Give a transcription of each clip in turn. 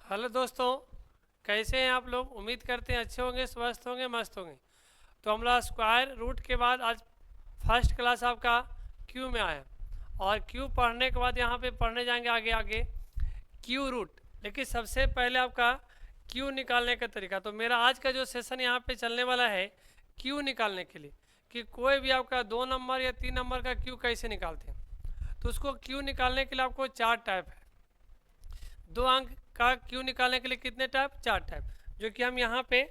Hello दोस्तों, कैसे हैं आप लोग। उम्मीद करते हैं अच्छे होंगे, स्वस्थ होंगे, मस्त होंगे। तो हम लोग स्क्वायर रूट के बाद आज फर्स्ट क्लास आपका क्यू में आया और क्यू पढ़ने के बाद यहाँ पे पढ़ने जाएंगे आगे आगे क्यू रूट। लेकिन सबसे पहले आपका क्यू निकालने का तरीका। तो मेरा आज का जो सेशन यहाँ पे चलने वाला है क्यू निकालने के लिए कि कोई भी आपका 2 नंबर या 3 नंबर का क्यू कैसे निकालते हैं। तो उसको क्यू निकालने के लिए आपको 4 टाइप है। 2 अंक का क्यू निकालने के लिए कितने टाइप? 4 टाइप, जो कि हम यहाँ पे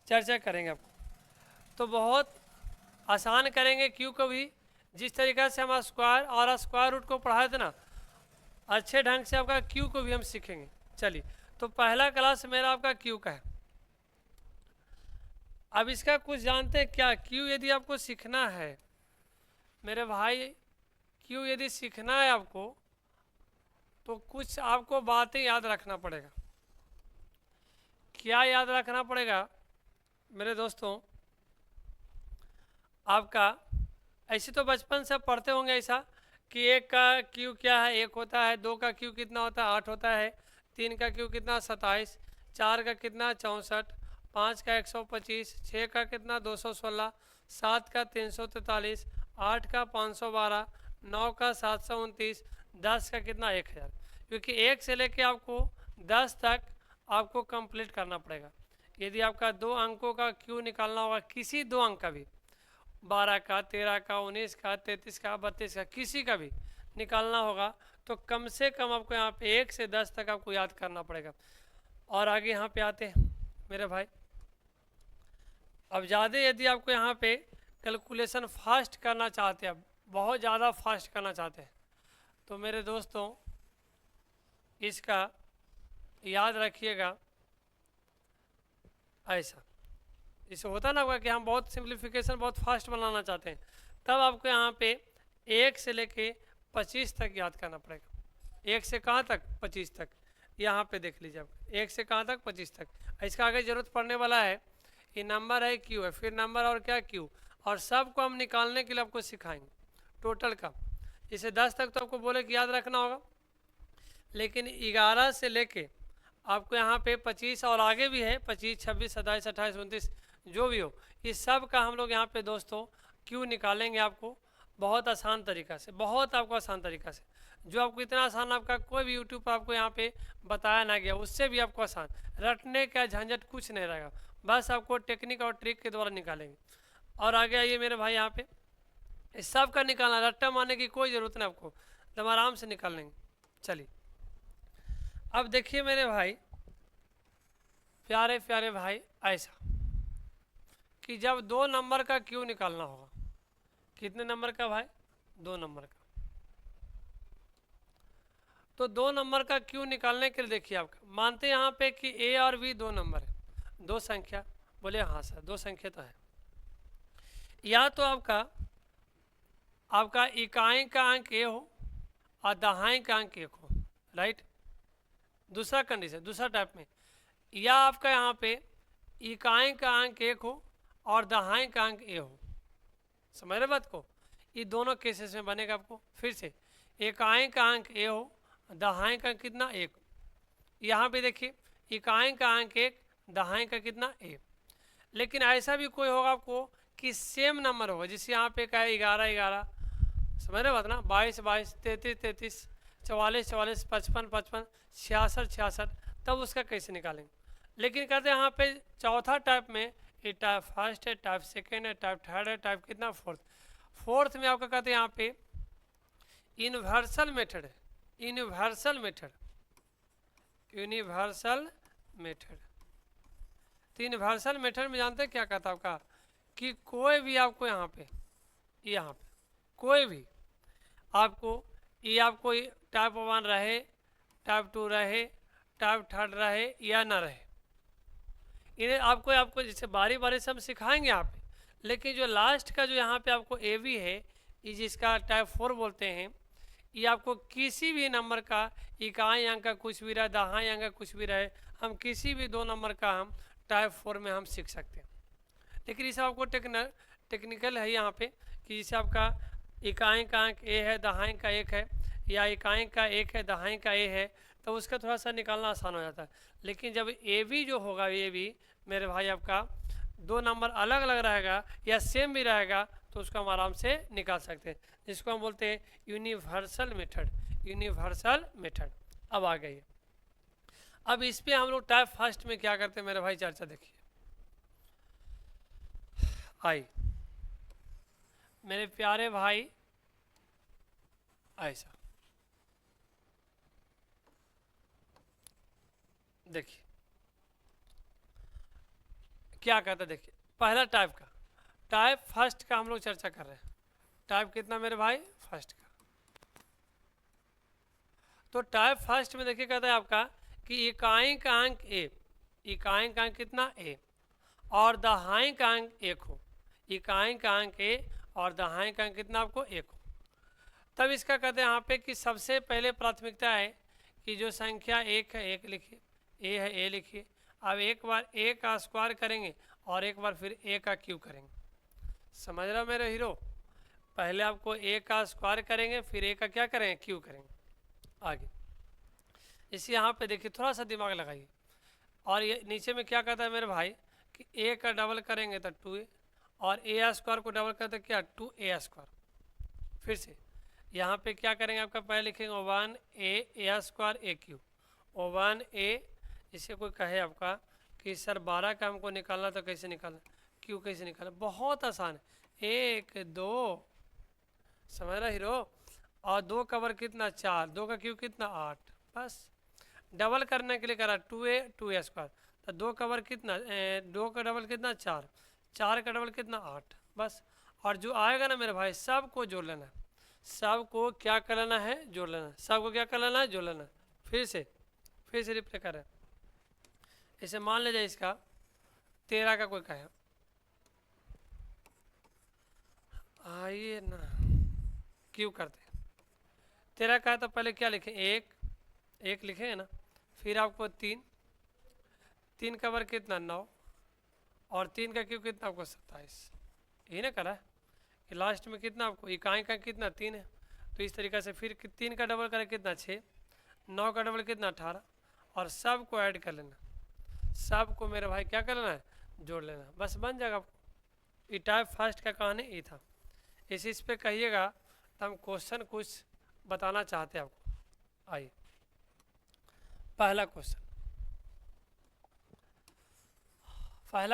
चर्चा करेंगे आपको। तो बहुत आसान करेंगे क्यू को भी। जिस तरीक़ा से हम स्क्वायर और स्क्वायर रूट को पढ़ाए थे ना, अच्छे ढंग से आपका क्यू को भी हम सीखेंगे। चलिए, तो पहला क्लास मेरा आपका क्यू का है। अब इसका कुछ जानते हैं क्या? क्यू यदि आपको सीखना है मेरे भाई, क्यू यदि सीखना है आपको, तो कुछ आपको बातें याद रखना पड़ेगा। क्या याद रखना पड़ेगा मेरे दोस्तों? आपका ऐसे तो बचपन से पढ़ते होंगे ऐसा कि 1 का क्यू क्या है, 1 होता है। 2 का क्यू कितना होता है? 8 होता है। 3 का क्यू कितना? 27। 4 का कितना? 64। 5 का 125। 6 का कितना? 216। 7 का 343। 8 का 512। 9 का 729। 10 का कितना? 1000। क्योंकि 1 से लेके आपको 10 तक आपको कंप्लीट करना पड़ेगा। यदि आपका 2 अंकों का क्यू निकालना होगा, किसी 2 अंक का भी, 12 का, 13 का, 19 का, 33 का, 32 का, किसी का भी निकालना होगा, तो कम से कम आपको यहाँ पे 1 से 10 तक आपको याद करना पड़ेगा। और आगे यहाँ पे आते हैं मेरे भाई। अब ज़्यादा यदि आपको यहाँ पे कैलकुलेशन फास्ट करना चाहते हैं, बहुत ज़्यादा फास्ट करना चाहते हैं, तो मेरे दोस्तों इसका याद रखिएगा ऐसा। इसे होता ना होगा कि हम बहुत सिंप्लीफिकेशन बहुत फास्ट बनाना चाहते हैं, तब आपको यहाँ पे 1 से लेके 25 तक याद करना पड़ेगा। 1 से कहाँ तक? 25 तक। यहाँ पे देख लीजिए आप, 1 से कहाँ तक? 25 तक। इसका आगे जरूरत पड़ने वाला है। ये नंबर है क्यू है, फिर नंबर और क्या? क्यू। और सबको हम निकालने के लिए आपको सिखाएंगे टोटल का। इसे 10 तक तो आपको बोले कि याद रखना होगा, लेकिन 11 से लेके आपको यहाँ पे 25 और आगे भी है, 25, 26, 27, 28, 29, जो भी हो, इस सब का हम लोग यहाँ पे दोस्तों क्यों निकालेंगे आपको बहुत आसान तरीका से, बहुत आपको आसान तरीका से, जो आपको इतना आसान आपका कोई भी यूट्यूब पर आपको यहाँ पे बताया ना गया, उससे भी आपको आसान। रटने का झंझट कुछ नहीं रहेगा, बस आपको टेक्निक और ट्रिक के द्वारा निकालेंगे। और आगे आइए मेरे भाई, यहाँ पे इस सब का निकालना, रट्टा मारने की कोई ज़रूरत नहीं आपको, एकदम आराम से निकाल लेंगे। चलिए, अब देखिए मेरे भाई, प्यारे प्यारे भाई, ऐसा कि जब 2 नंबर का क्यू निकालना होगा, कितने नंबर का भाई? 2 नंबर का। तो 2 नंबर का क्यू निकालने के लिए देखिए, आपका मानते हैं यहाँ पे कि ए और बी 2 नंबर है, 2 संख्या। बोले हाँ सर, 2 संख्या तो है। या तो आपका इकाई का अंक ए हो और दहाई का अंक 1 हो, राइट। दूसरा कंडीशन, दूसरा टाइप में, या आपका यहाँ पे इकाई का अंक 1 हो और दहाई का अंक ए हो। समझ रहे बात को? ये दोनों केसेस में बनेगा आपको। फिर से, इकाई का अंक ए हो, दहाई का कितना? 1। यहाँ पे देखिए, इकाई का अंक 1, दहाई का कितना? 1। लेकिन ऐसा भी कोई होगा आपको कि सेम नंबर होगा, जिससे यहाँ पे क्या है? 11 11। समझ रहे बात ना? 22 22, 33 33, 44 44, 55 55, 66 66, तब उसका कैसे निकालेंगे? लेकिन कहते हैं यहाँ पे चौथा टाइप में, ये टाइप फर्स्ट है, टाइप सेकेंड है, टाइप थर्ड है, टाइप कितना? फोर्थ। फोर्थ में आपका कहते हैं यहाँ पे यूनिवर्सल मेथड है। Universal method, universal method. तो यूनिवर्सल मेथड में जानते हैं क्या कहता है आपका? कि कोई भी आपको यहाँ पे कोई भी आपको, ये आपको टाइप 1 रहे, टाइप 2 रहे, टाइप 3 रहे या ना रहे, इन्हें आपको जैसे बारी बारी से हम सिखाएंगे यहाँ पे। लेकिन जो लास्ट का जो यहाँ पे आपको ए वी है, ये जिसका टाइप 4 बोलते हैं, ये आपको किसी भी नंबर का इकाई अंक का कुछ भी रहे, दहाई अंक का कुछ भी रहे, हम किसी भी 2 नंबर का हम टाइप 4 में हम सीख सकते हैं। लेकिन इसे आपको टेक्निकल है यहाँ पे कि जैसे आपका इकाई का अंक ए है, दहाई का 1 है, या इकाई का 1 है, दहाई का ए है, तो उसका थोड़ा सा निकालना आसान हो जाता है। लेकिन जब ए बी जो होगा, ए बी मेरे भाई आपका दो नंबर अलग अलग रहेगा या सेम भी रहेगा तो उसको हम आराम से निकाल सकते हैं, जिसको हम बोलते हैं यूनिवर्सल मेथड। Universal method. अब आ गई, अब इस पे हम लोग टाइप फर्स्ट में क्या करते हैं मेरे भाई, चर्चा देखिए। आई मेरे प्यारे भाई, ऐसा देखिए क्या कहता है, देखिए पहला टाइप का, टाइप फर्स्ट का हम लोग चर्चा कर रहे हैं। टाइप कितना मेरे भाई, फर्स्ट का। तो टाइप फर्स्ट में देखिए कहता है आपका कि इकाई का अंक ए, इकाई का अंक कितना ए, और दहाई का अंक एक हो। इकाई का अंक ए और दहाई का अंक कितना आपको एक हो। तब इसका कहते हैं यहाँ पे कि सबसे पहले प्राथमिकता है कि जो संख्या एक है एक लिखिए, ए है ए लिखिए। अब एक बार ए का स्क्वायर करेंगे और एक बार फिर ए का क्यूब करेंगे। समझ रहा मेरे हीरो, पहले आपको ए का स्क्वायर करेंगे फिर ए का क्या करेंगे, क्यूब करेंगे। आगे इसी यहाँ पे देखिए थोड़ा सा दिमाग लगाइए, और ये नीचे में क्या कहता है मेरे भाई कि ए का डबल करेंगे तो 2a, और ए स्क्वायर को डबल करते क्या 2a स्क्वायर। फिर से यहाँ पे क्या करेंगे, आपका पहले लिखेंगे 1a स्क्वायर ए क्यूब। 1a, इसे कोई कहे आपका कि सर 12 का हमको निकालना तो कैसे निकालना, क्यू कैसे निकालना, बहुत आसान है। 1 2, समझ रहा हीरो, और 2 का वर्ग कितना 4, 2 का क्यूब कितना 8, बस। डबल करने के लिए करा 2a स्क्वायर, तो 2 का वर्ग कितना 2 का डबल कितना 4, 4 का डबल कितना 8, बस। और जो आएगा ना मेरे भाई सबको जोड़ लेना है, सबको क्या कर लेना है, जोड़ लेना है, सबको क्या कर लेना है, जोड़ लेना है। फिर से रिप्लाई करें, इसे मान लीजिए इसका 13 का कोई कहे, आइए ना क्यों करते हैं। 13 का है तो पहले क्या लिखें, एक लिखेंगे ना, फिर आपको 3 का वर्ग कितना 9, और 3 का क्यूब कितना आपको 27, यही ना करा है कि लास्ट में कितना आपको इकाई का कितना 3 है। तो इस तरीके से फिर 3 का डबल करें कितना 6, 9 का डबल कितना 18, और सब को ऐड कर लेना, सब को मेरे भाई क्या कर लेना है, जोड़ लेना, बस बन जाएगा आपको। ये टाइप फर्स्ट का कहानी ये था। इस पे कहिएगा तो हम क्वेश्चन कुछ बताना चाहते हैं आपको। आइए पहला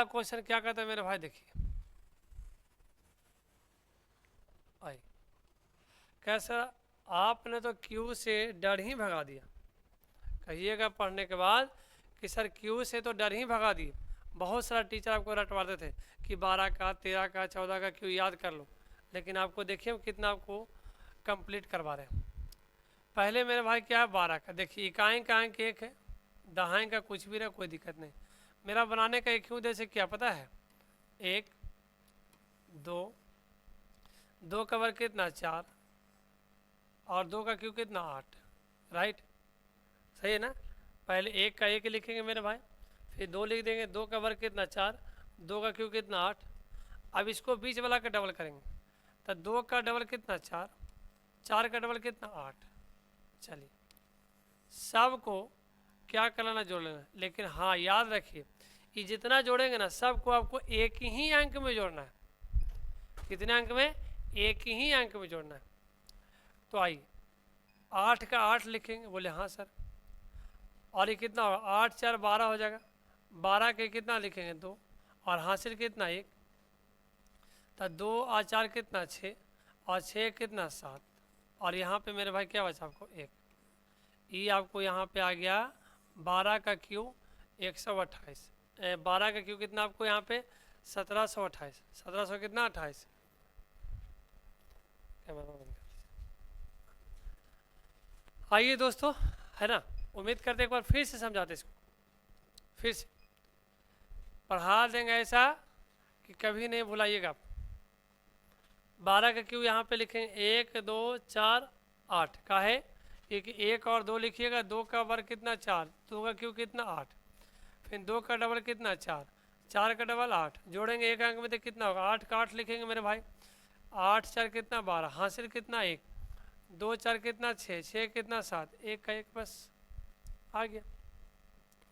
क्वेश्चन क्या कहता है मेरे भाई, देखिए आइए, कैसा आपने तो क्यू से डर ही भगा दिया। कहिएगा पढ़ने के बाद कि सर क्यू से तो डर ही भगा दिए। बहुत सारा टीचर आपको रटवाते थे कि 12 का 13 का 14 का क्यू याद कर लो, लेकिन आपको देखिए कितना आपको कंप्लीट करवा रहे हैं। पहले मेरे भाई क्या है 12 का, देखिए इकाई का अंक 1 है, दहाई का कुछ भी रहे कोई दिक्कत नहीं। मेरा बनाने का एक ही उद्देश्य क्या पता है, 1 2, 2 का वर्ग कितना 4, और 2 का क्यू कितना 8, राइट, सही है ना। पहले 1 का 1 लिखेंगे मेरे भाई, फिर 2 लिख देंगे, 2 का वर्ग कितना 4, 2 का क्यू कितना 8। अब इसको बीच वाला का डबल करेंगे तो 2 का डबल कितना 4, 4 का डबल कितना 8। चलिए सबको क्या कर लेना, जोड़ लेना, लेकिन हाँ याद रखिए ये जितना जोड़ेंगे ना सबको आपको एक ही अंक में जोड़ना है। कितने अंक में, एक ही अंक में जोड़ना है। तो आइए 8 का 8 लिखेंगे, बोले हाँ सर, और ये कितना होगा 8 4 12 हो जाएगा। 12 के कितना लिखेंगे 2, और हासिल कितना 1, तो 2 और 4 कितना 6, और 6 कितना 7, और यहाँ पे मेरे भाई क्या बचा आपको 1। ये आपको यहाँ पे आ गया 12 का क्यू 128, 12 का क्यू कितना आपको यहाँ पे 1728, 1700 कितना 28। आइए दोस्तों, है ना, उम्मीद करते एक बार फिर से समझाते इसको, फिर से पढ़ा देंगे ऐसा कि कभी नहीं भुलाइएगा आप। 12 का क्यू यहाँ पे लिखेंगे 1 2 4 8 का है, एक 1 और 2 लिखिएगा, 2 का वर्ग कितना 4, 2 का क्यू कितना 8, फिर 2 का डबल कितना 4, 4 का डबल 8, जोड़ेंगे एक अंक में तो कितना होगा 8 का 8 लिखेंगे मेरे भाई, 8 4 कितना 12, हासिल कितना 1, 2 4 कितना 6, 6 कितना 7, 1 का 1, बस आ गया।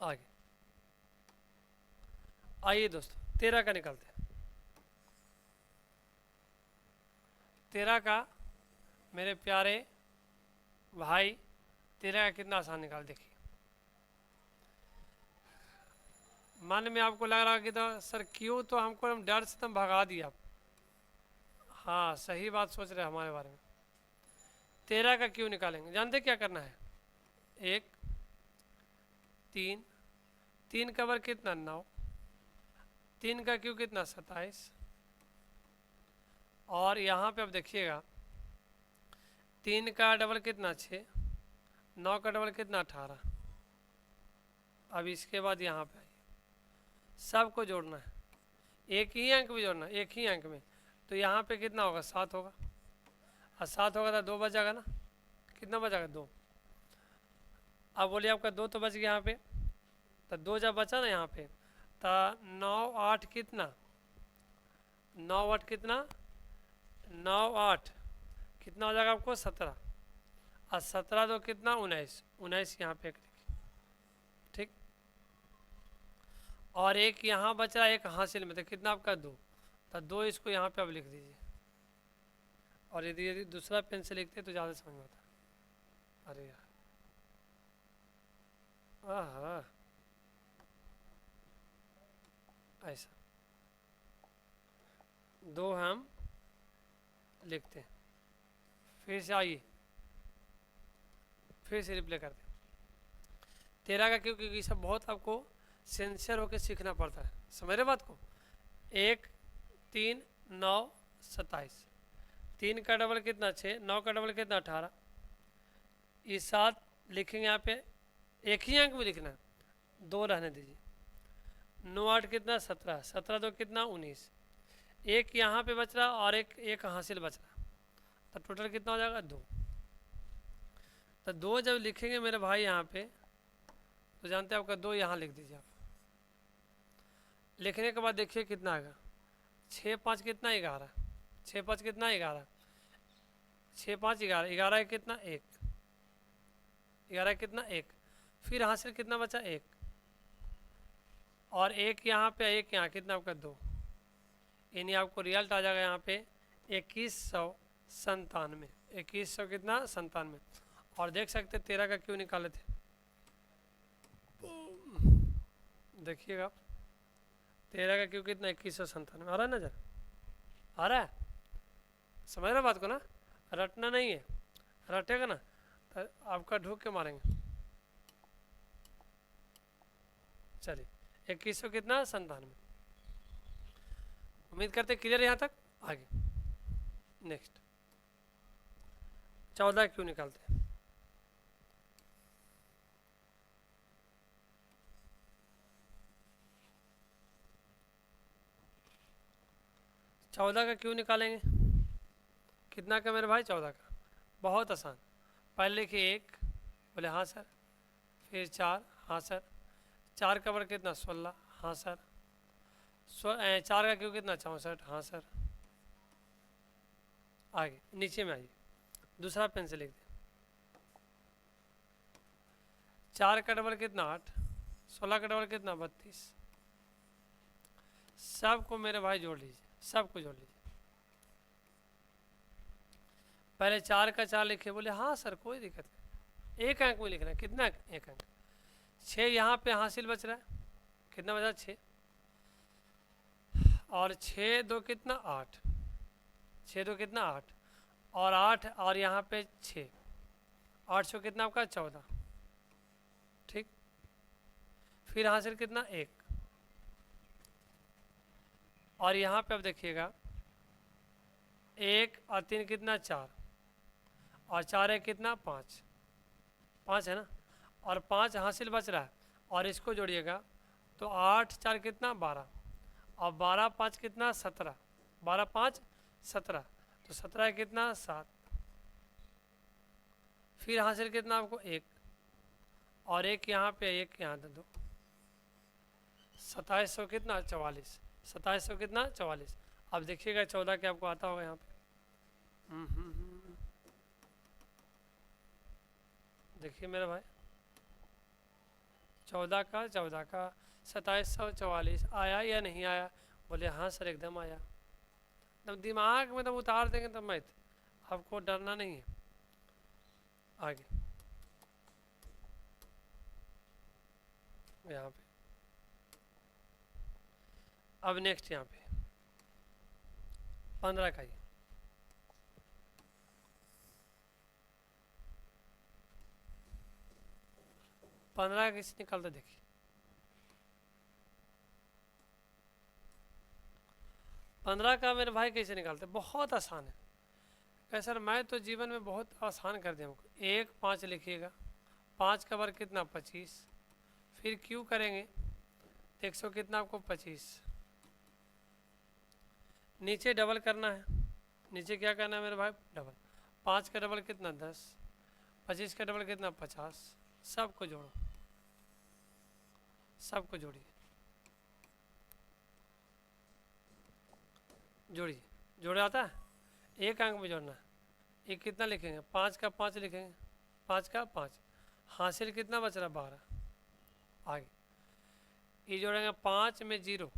आगे आइए दोस्तों 13 का निकालते हैं। 13 का मेरे प्यारे भाई 13 का कितना आसान निकाल देखिए। मन में आपको लग रहा कि तो सर क्यों, तो हमको हम डर से तुम भगा दिया। हाँ सही बात सोच रहे हैं हमारे बारे में। 13 का क्यों निकालेंगे, जानते क्या करना है। 1 3 3 का वर्ग कितना 9, 3 का क्यों कितना 27, और यहाँ पे अब देखिएगा 3 का डबल कितना 6, 9 का डबल कितना 18। अब इसके बाद यहाँ पे आइए, सबको जोड़ना है, एक ही अंक में जोड़ना है, एक ही अंक में। तो यहाँ पे कितना होगा 7 होगा, और 7 होगा तो 2 बचेगा ना, कितना बचेगा 2। अब बोलिए आपका 2 तो बच गया यहाँ पे, तो 2 जब बचा ना यहाँ पे, तो 9 8 कितना 9 8 कितना 9 8 कितना हो जाएगा आपको 17, और 17 तो कितना 19, 19 यहाँ पे एक लिखिए, ठीक। और एक यहाँ बच रहा है एक हासिल में, तो कितना आपका 2, तो 2 इसको यहाँ पे अब लिख दीजिए। और यदि दूसरा पेन से लिखते तो ज़्यादा समझ में आता। अरे यार हाँ ऐसा 2 हम लिखते हैं। फिर से आइए, फिर से रिप्ले करते हैं 13 का, क्योंकि ये सब बहुत आपको सिंसियर होकर सीखना पड़ता है, समझ रहे बात को। 1 3 9 27, 3 का डबल कितना 6, 9 का डबल कितना 18, ये 7 लिखेंगे यहाँ पे, एक ही अंक में लिखना है, 2 रहने दीजिए। 9 8 कितना 17, 17 तो कितना 19, एक यहाँ पे बच रहा और एक हासिल बच रहा, तो टोटल कितना हो जाएगा 2। तो 2 जब लिखेंगे मेरे भाई यहाँ पे, तो जानते हैं आपका 2 यहाँ लिख दीजिए आप। लिखने के बाद देखिए कितना आएगा, 6 5 कितना 11, 6 5 कितना 11, 6 5 11, 11 कितना 1, 11 कितना 1, फिर हासिल कितना बचा 1, और एक यहाँ पे एक यहाँ, कितना आपका 2, यानी आपको रिजल्ट आ जाएगा यहाँ पे 2197, 2100 कितना 97। और देख सकते 13 का क्यों निकाले थे, देखिएगा 13 का क्यों कितना 2197 आ रहा है नजर, आ रहा है, समझ रहे बात को ना, रटना नहीं है, रटेगा ना तो आपका ढूक के मारेंगे। चलिए 2100 कितना 97, उम्मीद करते क्लियर यहाँ तक। आगे नेक्स्ट 14 क्यों निकालते हैं। 14 का क्यों निकालेंगे, कितना का मेरे भाई 14 का, बहुत आसान। पहले लिखिए 1, बोले हाँ सर, फिर 4, हाँ सर, 4 का वर्ग कितना 16, हाँ सर, 4 का क्यों कितना 64, हाँ सर। आगे नीचे में आइए, दूसरा पेन से लिख दें, 4 का डबल कितना 8, 16 का डबल कितना 32, सबको मेरे भाई जोड़ लीजिए, सबको जोड़ लीजिए। पहले 4 का 4 लिखे, बोले हाँ सर कोई दिक्कत नहीं, एक अंक में लिखना है, कितना एक अंक, 6 यहाँ पे हासिल बच रहा है, कितना बचा 6, और 6 2 कितना 8, 6 2 कितना 8, और 8 और यहाँ पे 6, 8 सौ कितना आपका 14, ठीक। फिर हासिल कितना 1, और यहाँ पे अब देखिएगा 1 और 3 कितना 4, और 4 है कितना 5, 5 है ना, और 5 हासिल बच रहा है, और इसको जोड़िएगा तो 8 4 कितना 12, और 12 5 कितना 17, 12 5 17, तो 17 कितना 7, फिर हासिल कितना आपको 1, और एक यहाँ पे एक यहाँ दे दो, 2700 कितना 44, 2700 कितना 44। अब देखिएगा 14 के आपको आता होगा यहाँ पे, देखिए मेरे भाई 14 का 14 का 2744 आया या नहीं आया? बोले हाँ सर एकदम आया। तब दिमाग में तब उतार देंगे तब मैथ, आपको डरना नहीं है। आगे यहाँ पे, अब नेक्स्ट यहाँ पे 15 का ही, पंद्रह कैसे निकालते देखिए। 15 का मेरे भाई कैसे निकालते, बहुत आसान है। कह सर मैं तो जीवन में बहुत आसान कर दिया हमको। 1 5 लिखिएगा, 5 का वर्ग कितना 25, फिर क्यों करेंगे 100 कितना आपको 25, नीचे डबल करना है। नीचे क्या करना है मेरे भाई, डबल। 5 का डबल कितना 10, 25 का डबल कितना 50, सबको जोड़ो, सबको जोड़िए, जोड़िए, जोड़े आता है, एक अंक में जोड़ना है। ये कितना लिखेंगे, 5 का 5 लिखेंगे, 5 का 5, हासिल कितना बच रहा 12। आगे ये जोड़ेंगे 5 में 0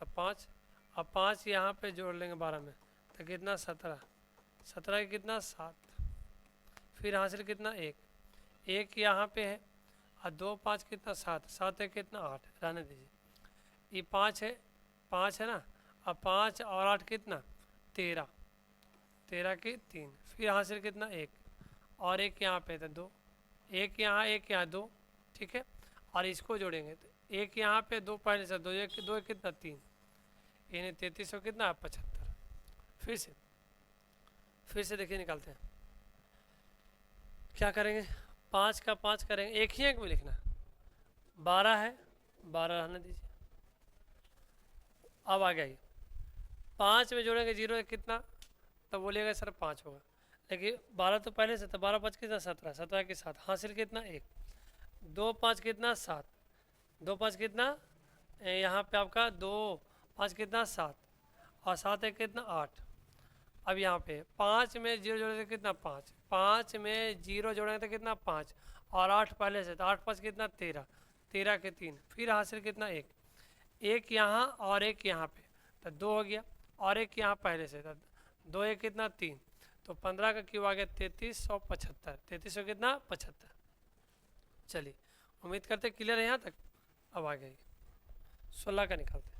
तो 5, अब 5 यहाँ पे जोड़ लेंगे 12 में तो कितना 17, 17 के कितना 7, फिर हासिल कितना 1, 1 यहाँ पे है और 2 5 कितना 7, 7 है कितना 8, रहने दीजिए। ये 5 है, 5 है ना, अब 5 और 8 कितना 13, 13 के 3, फिर हासिल कितना 1 और 1 यहाँ पे था 2, 1 यहाँ 2, ठीक है। और इसको जोड़ेंगे तो 1 यहाँ पे 2 पहले से 2, 1 2 कितना 3, यानी 3300 कितना 75। फिर से देखिए निकालते हैं, क्या करेंगे 5 का 5 करेंगे, एक ही अंक में लिखना, 12 है 12 रहने दीजिए। अब आ गया 5 में जोड़ेंगे 0 कितना, तब बोलिएगा सर 5 होगा, लेकिन 12 तो पहले से था, 12 5 कितना 17, 17 के साथ हासिल कितना 1, 2 5 कितना 7, 2 5 कितना यहाँ पे आपका 2 5 कितना 7 और 7 है कितना 8। अब यहाँ पे 5 में 0 जोड़ेंगे कितना 5, 5 में 0 जोड़ेंगे तो कितना 5 और 8 पहले से, तो 8 5 कितना 13, 13 के 3, फिर हासिल कितना 1, 1 यहाँ और 1 यहाँ पे तो 2 हो गया और 1 यहाँ पहले से, तो 2 1 कितना 3, तो 15 का क्यों आ गया 3375, 3300 कितना 75। चलिए उम्मीद करते क्लियर है यहाँ तक। अब आ गई 16 का निकालते हैं,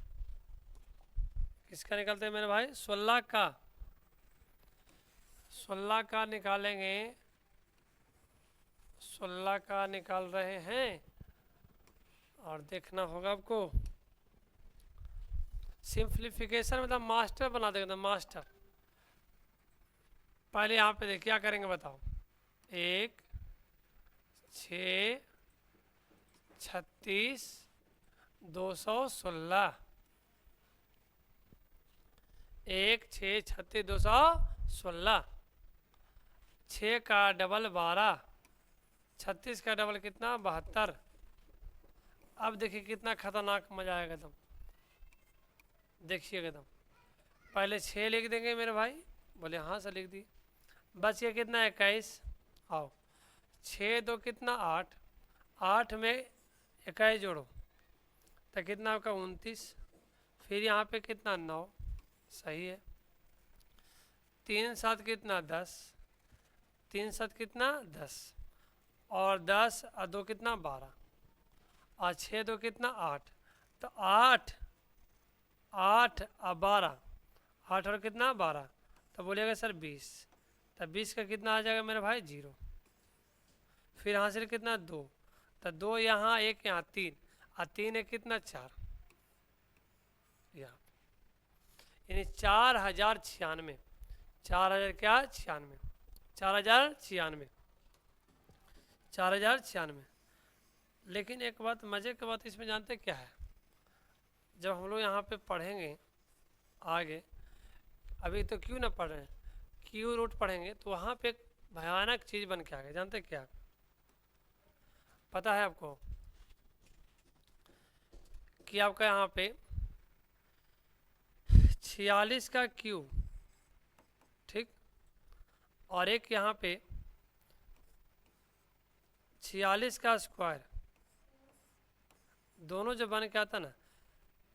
किसका निकालते हैं मेरे भाई 16 का, 16 का निकालेंगे, 16 का निकाल रहे हैं और देखना होगा आपको। सिंप्लीफिकेशन मतलब मास्टर बना देगा, मास्टर। पहले यहाँ पे देखिए क्या करेंगे बताओ, 1 6 36 216, 1 6 36 216, 6 का डबल 12, 36 का डबल कितना 72। अब देखिए कितना खतरनाक मजा आएगा एकदम, देखिएगा एकदम। पहले 6 लिख देंगे मेरे भाई, बोले हाँ सर लिख दी, बच गया कितना 21। आओ 6 2 कितना 8, 8 में 21 जोड़ो तो कितना आपका 29, फिर यहाँ पे कितना 9, सही है। 3 7 कितना 10, 3 7 कितना 10 और 10 और 2 कितना 12 और 6 2 कितना 8, तो 8 8 और 12, 8 और कितना 12, तो बोलिएगा सर 20, तो 20 का कितना आ जाएगा मेरे भाई 0, फिर हासिल कितना 2, तो 2 यहाँ 1 यहाँ 3 और 3 है कितना 4, यहाँ यानी 4096, 4000 क्या 96, 4096, 4096। लेकिन एक बात मज़े की बात इसमें जानते क्या है, जब हम लोग यहाँ पे पढ़ेंगे आगे, अभी तो क्यों ना पढ़ रहे हैं, क्यू रूट पढ़ेंगे तो वहाँ पे एक भयानक चीज़ बन के आ गया, जानते क्या पता है आपको, कि आपका यहाँ पे 46 का क्यूब, ठीक, और एक यहाँ पे 46 का स्क्वायर, दोनों जब बन के आता ना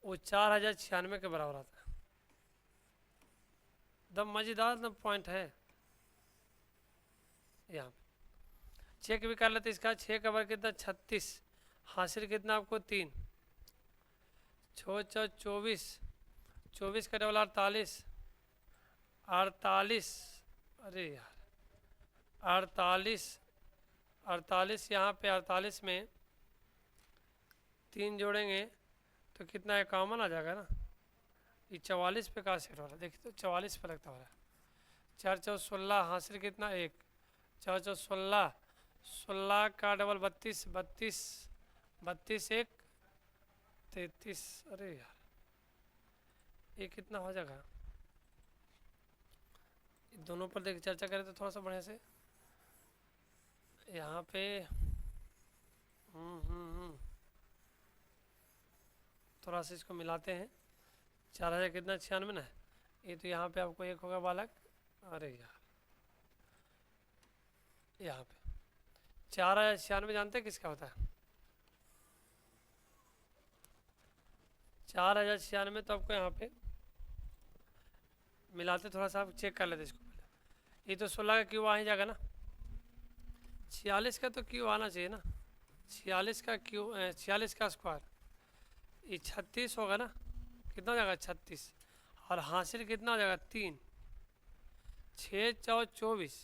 वो 4096 के बराबर आता है। दम मज़ेदार दम पॉइंट है। यहाँ पे चेक भी कर लेते इसका। 6 का वर्ग कितना 36, हासिल कितना आपको 3, 6 4 24, 24 का डबल 48, 48, अरे यार 48, 48 यहाँ पे 48 में 3 जोड़ेंगे तो कितना है, कॉमन आ जाएगा ना। ये 44 पे कहाँ सेट हो रहा है, देखिए तो 44 पे लगता हो रहा है। 4 4 16, हासिल कितना 1, 4 4 16, 16 का डबल 32, 32, 32 1 33, अरे यार ये कितना हो जाएगा। दोनों पर देख चर्चा करें तो थोड़ा सा बढ़िया से यहाँ पे थोड़ा सा इसको मिलाते हैं। 4000 कितना 96 ना, ये तो यहाँ पे आपको 1 होगा बालक। अरे यार यहाँ पे 4096 जानते हैं किसका होता है? 4096 तो आपको यहाँ पे मिलाते थोड़ा सा आप चेक कर लेते इसको पहले। ये तो 16 का क्यू आ ही जाएगा ना, 46 का तो क्यू आना चाहिए ना, 46 का क्यू 46 का स्क्वायर, ये 36 होगा ना, कितना हो जाएगा 36, और हासिल कितना हो जाएगा 3, 6 4 24,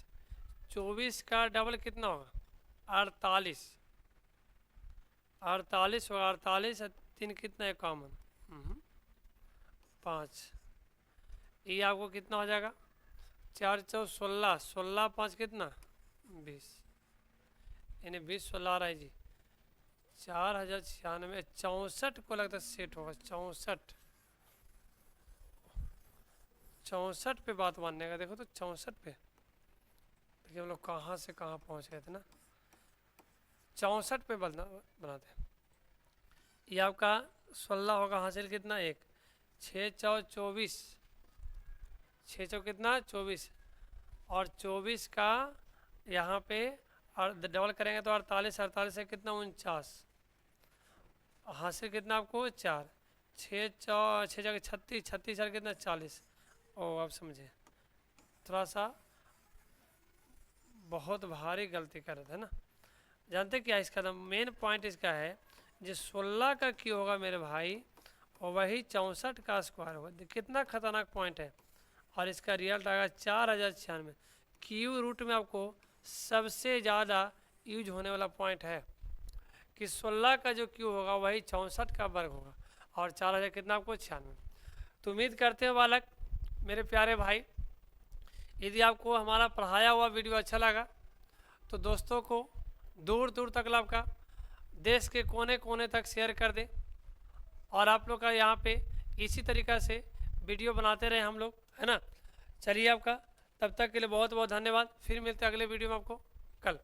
24 का डबल कितना होगा 48, 48 होगा, 48 और 3 कितना है कॉमन 5, ये आपको कितना हो जाएगा 4 4 16, 16 5 कितना 20, यानी 20 16 आ रहा है जी। 4096 64 को लगता है सेट होगा, 64 64 पे बात मानने का। देखो तो 64 पे देखिए हम लोग कहाँ से कहाँ पहुँच गए थे ना, 64 पे बनाते हैं। ये आपका 16 होगा, हासिल कितना 1, 6 4 24, 6 4 कितना 24, और 24 का यहाँ पे और डबल करेंगे तो 48, 48 से कितना 49, हासिल कितना आपको 4, 6 4 6 जगह 36, 36 और कितना 40। ओ आप समझे, थोड़ा सा बहुत भारी गलती कर रहे थे ना। जानते क्या इसका मेन पॉइंट इसका है, जो 16 का क्यू होगा मेरे भाई और वही 64 का स्क्वायर होगा। कितना खतरनाक पॉइंट है, और इसका रिजल्ट आएगा 4096। क्यू रूट में आपको सबसे ज़्यादा यूज होने वाला पॉइंट है कि 16 का जो क्यू होगा वही 64 का वर्ग होगा, और 4000 कितना आपको 96। तो उम्मीद करते हो बालक मेरे प्यारे भाई, यदि आपको हमारा पढ़ाया हुआ वीडियो अच्छा लगा तो दोस्तों को दूर दूर तक आपका देश के कोने कोने तक शेयर कर दें, और आप लोग का यहाँ पे इसी तरीक़ा से वीडियो बनाते रहे हम लोग, है ना। चलिए आपका तब तक के लिए बहुत बहुत धन्यवाद। फिर मिलते हैं अगले वीडियो में आपको कल।